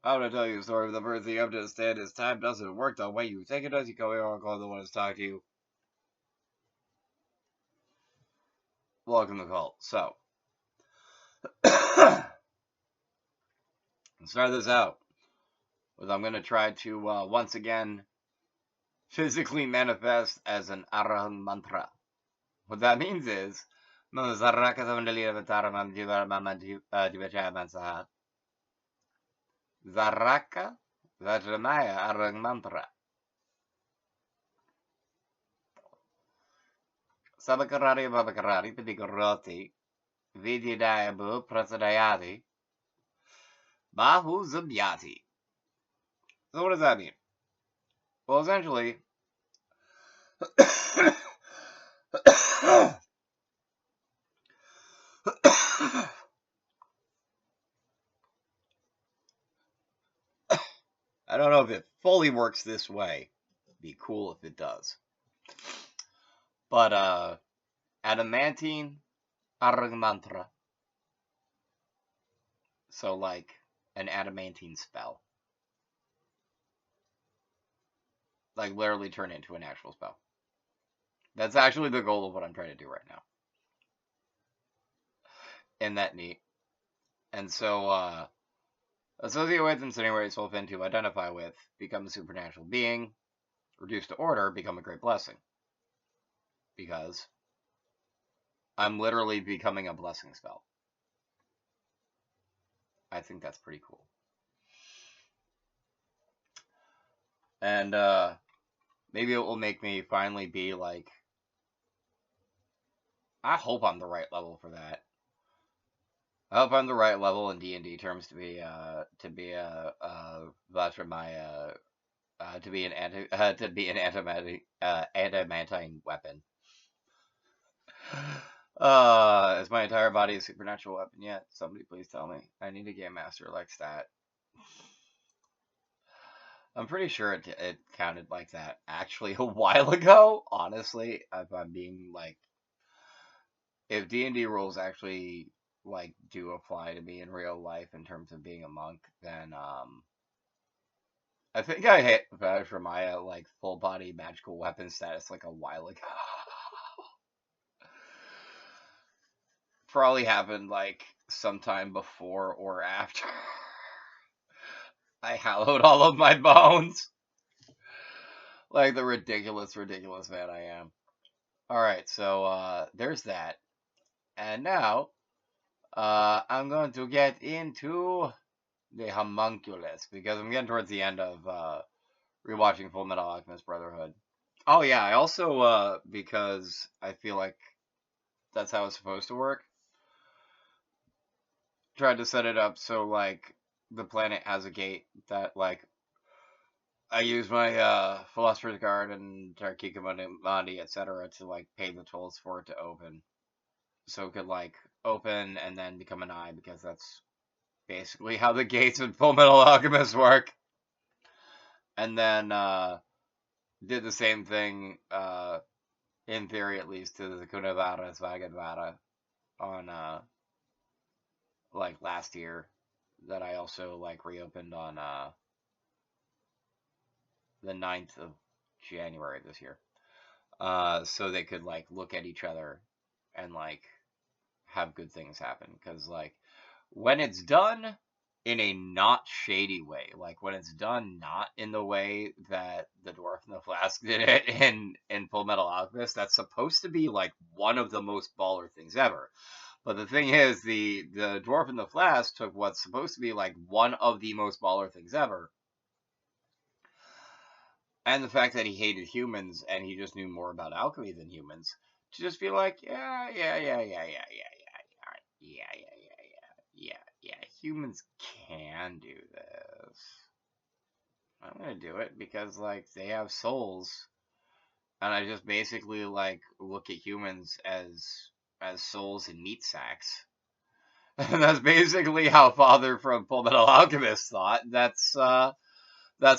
I'm gonna tell you a story, but the first thing you have to understand is time doesn't work the way you think it does. You go here, I'll call the one who's talking to you. Welcome to the cult. So, let's start this out with I'm gonna try to once again physically manifest as an Arahant mantra. What that means is Zaraka Vajramaya Arang Mantra. Sabakarari Babakarari Pidikarati Vididayabu Prasadayati Bahu Zubyati. So what does that mean? Well, essentially, I don't know if it fully works this way. It'd be cool if it does. But adamantine arang mantra. So like an adamantine spell. Like literally turn it into an actual spell. That's actually the goal of what I'm trying to do right now. Isn't that neat? And so associate with, insinuate yourself into, identify with, become a supernatural being, reduce to order, become a great blessing. Because I'm literally becoming a blessing spell. I think that's pretty cool. And maybe it will make me finally be like, I hope I'm the right level for that. I hope I'm the right level in D&D terms to be an adamantine weapon. Is my entire body a supernatural weapon yet? Somebody please tell me. I need a game master like that. I'm pretty sure it counted like that actually a while ago. Honestly, if I'm being like, if D&D rules actually like do apply to me in real life in terms of being a monk, then I think I hit for my like full body magical weapon status like a while ago. Probably happened like sometime before or after I hallowed all of my bones. Like the ridiculous man I am. Alright, so there's that. And now I'm going to get into the homunculus because I'm getting towards the end of rewatching Fullmetal Alchemist Brotherhood. Oh yeah, I also because I feel like that's how it's supposed to work, tried to set it up so like the planet has a gate that like I use my Philosopher's Guard and Tarkika Mundi, etc. to like pay the tolls for it to open. So it could like open and then become an eye because that's basically how the gates in Fullmetal Alchemist work. And then did the same thing, in theory at least, to the Kunavara Svagadvara on like last year, that I also like reopened on the 9th of January this year. So they could like look at each other and like have good things happen. Because like when it's done in a not shady way, like when it's done not in the way that the Dwarf and the Flask did it in Fullmetal Alchemist, that's supposed to be like one of the most baller things ever. But the thing is, the Dwarf and the Flask took what's supposed to be like one of the most baller things ever, and the fact that he hated humans and he just knew more about alchemy than humans, to just be like, yeah, humans can do this. I'm gonna do it because like they have souls, and I just basically like look at humans as souls in meat sacks. And that's basically how Father from Fullmetal Alchemist thought. That's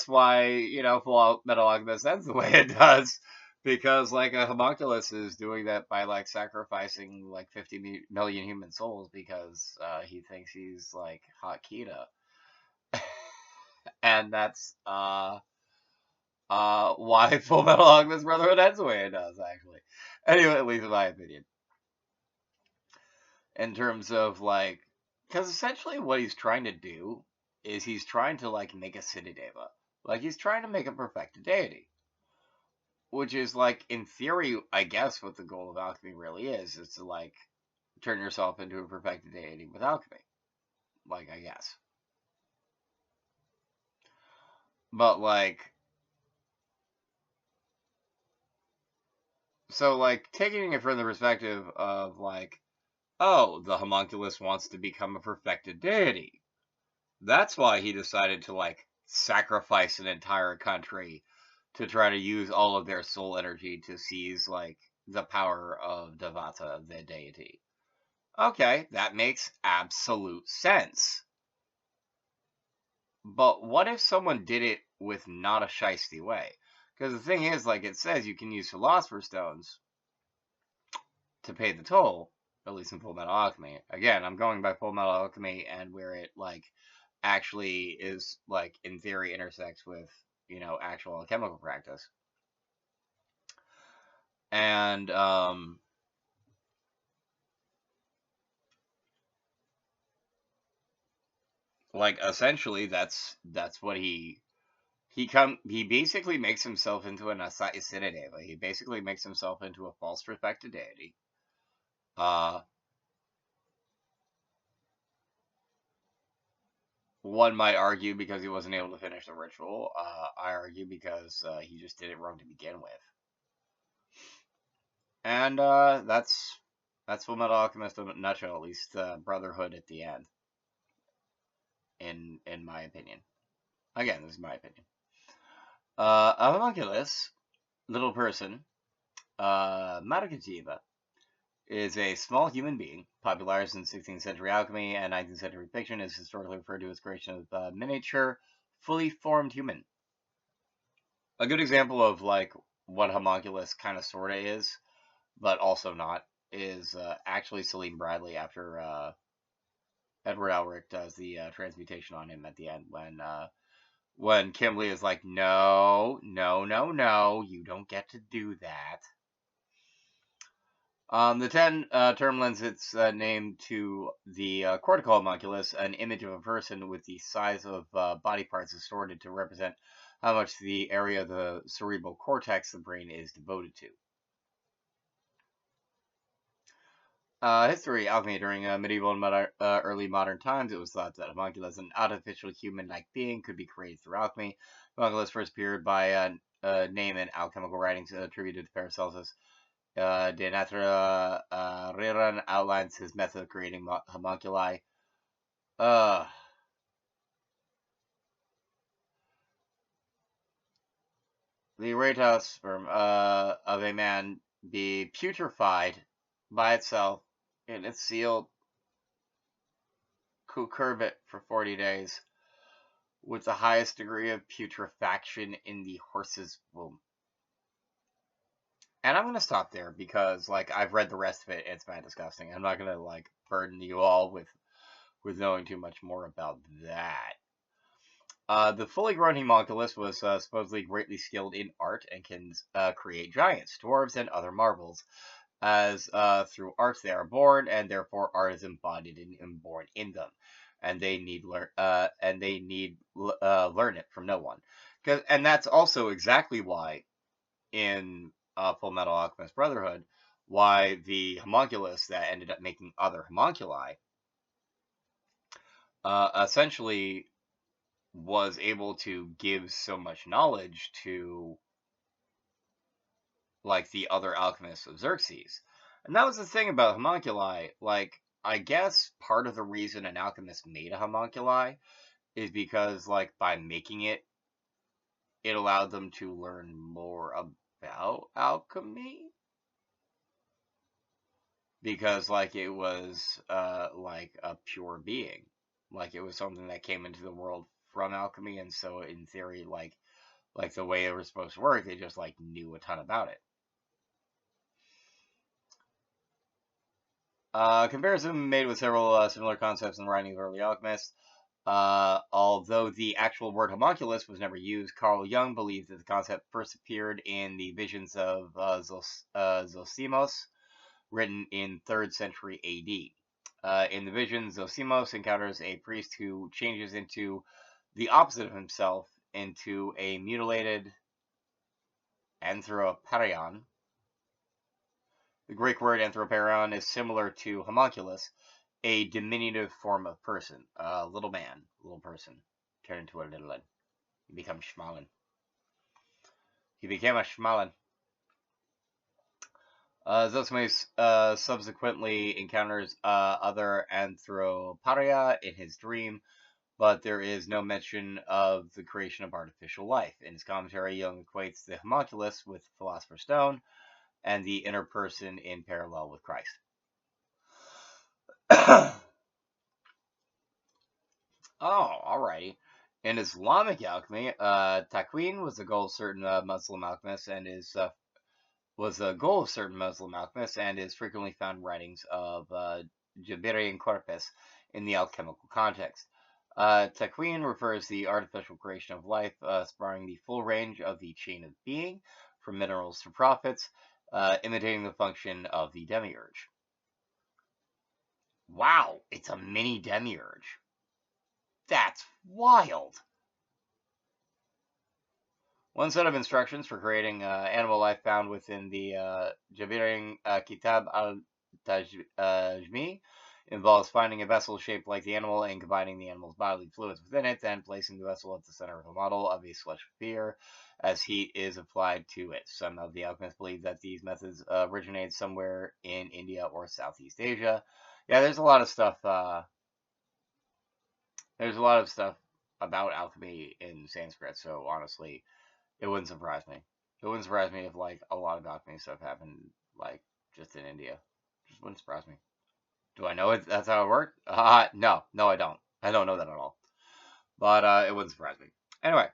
why, you know, Fullmetal Alchemist ends the way it does. Because, like, a homunculus is doing that by, like, sacrificing, like, 50 million human souls because he thinks he's, like, hot Kita. And that's why Fullmetal Alchemist Brotherhood ends the way it does, actually. Anyway, at least in my opinion. In terms of, like, because essentially what he's trying to do is he's trying to, like, make a Siddhideva. Like, he's trying to make a perfected deity. Which is, like, in theory, I guess what the goal of alchemy really is to, like, turn yourself into a perfected deity with alchemy. Like, I guess. But, like, so, like, taking it from the perspective of, like, oh, the homunculus wants to become a perfected deity. That's why he decided to, like, sacrifice an entire country to try to use all of their soul energy to seize, like, the power of Devata, the deity. Okay, that makes absolute sense. But what if someone did it with not a shiesty way? Because the thing is, like it says, you can use Philosopher's Stones to pay the toll, at least in Fullmetal Alchemy. Again, I'm going by Fullmetal Alchemy and where it, like, actually is, like, in theory intersects with, you know, actual alchemical practice. And, like, essentially, that's what he basically makes himself into an Asiddhideva. He basically makes himself into a false perfected deity. Uh, One might argue because he wasn't able to finish the ritual. I argue because he just did it wrong to begin with. And that's Fullmetal Alchemist in a nutshell. At least Brotherhood at the end, in my opinion. Again, this is my opinion. A homunculus, little person, Marukajiva, is a small human being, popularized in 16th century alchemy and 19th century fiction, is historically referred to as creation of miniature, fully formed human. A good example of, like, what homunculus kind of sorta is, but also not, is actually Celine Bradley after Edward Elric does the transmutation on him at the end when Kimberly is like, no, no, no, no, you don't get to do that. The 10 term lends its name to the cortical homunculus, an image of a person with the size of body parts distorted to represent how much the area of the cerebral cortex, the brain, is devoted to. History, alchemy. During medieval and early modern times, it was thought that homunculus, an artificial human-like being, could be created through alchemy. Homunculus first appeared by name in alchemical writings attributed to Paracelsus. De Natura Rerum outlines his method of creating homunculi. Uh, the Retos sperm of a man be putrefied by itself in its sealed cucurbit for 40 days, with the highest degree of putrefaction in the horse's womb. And I'm gonna stop there because, like, I've read the rest of it. It's bad disgusting. I'm not gonna, like, burden you all with knowing too much more about that. The fully grown homunculus was supposedly greatly skilled in art and can create giants, dwarves, and other marvels. As through art they are born, and therefore art is embodied and inborn in them, and they need learn learn it from no one. And that's also exactly why in Full Metal Alchemist Brotherhood, why the homunculus that ended up making other homunculi essentially was able to give so much knowledge to, like, the other alchemists of Xerxes. And that was the thing about homunculi. Like, I guess part of the reason an alchemist made a homunculi is because, like, by making it, it allowed them to learn more about alchemy. Because, like, it was, like, a pure being. Like, it was something that came into the world from alchemy, and so, in theory, like the way it was supposed to work, they just, like, knew a ton about it. Comparison made with several similar concepts in the writing of early alchemists. Although the actual word homunculus was never used, Carl Jung believed that the concept first appeared in the visions of Zosimos, written in 3rd century AD. In the vision, Zosimos encounters a priest who changes into the opposite of himself, into a mutilated anthroparion. The Greek word anthroparion is similar to homunculus, a diminutive form of person, a little man, little person, turned into a little one. He becomes Schmallen. He became a Schmallen. Zosimos subsequently encounters other anthroparia in his dream, but there is no mention of the creation of artificial life. In his commentary, Jung equates the homunculus with the Philosopher's Stone and the inner person in parallel with Christ. Oh, alrighty. In Islamic alchemy, Taqwin was the goal of certain Muslim alchemists and is frequently found in writings of Jabiri Corpus in the alchemical context. Taqwin refers to the artificial creation of life, sparring the full range of the chain of being, from minerals to prophets, imitating the function of the demiurge. Wow, it's a mini demiurge. That's wild. One set of instructions for creating animal life found within the Jabiri Kitab al-Tajmi involves finding a vessel shaped like the animal and combining the animal's bodily fluids within it, then placing the vessel at the center of a model of a celestial beer as heat is applied to it. Some of the alchemists believe that these methods originated somewhere in India or Southeast Asia. Yeah, there's a lot of stuff. There's a lot of stuff about alchemy in Sanskrit, so honestly, it wouldn't surprise me. It wouldn't surprise me if like a lot of alchemy stuff happened like just in India. Just wouldn't surprise me. Do I know it? That's how it worked? No, I don't. I don't know that at all. But it wouldn't surprise me. Anyway,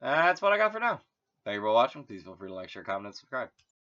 that's what I got for now. Thank you for watching. Please feel free to like, share, comment, and subscribe.